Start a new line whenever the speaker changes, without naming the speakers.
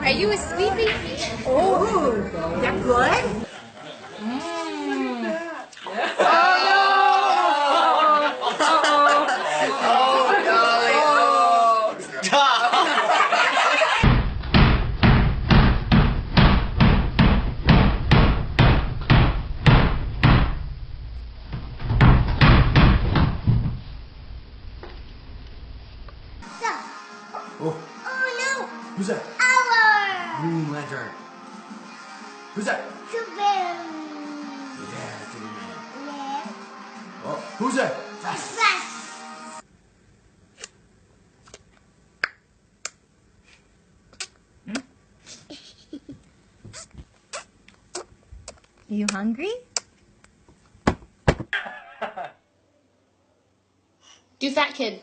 Are you a sweetie?
Oh, that good?
Oh,
Oh no!
who's that?
Our
Green Lantern. Who's that?
Superman.
Yeah, Superman.
Yeah.
Oh, who's that?
Flash.
You hungry?
Do fat kid.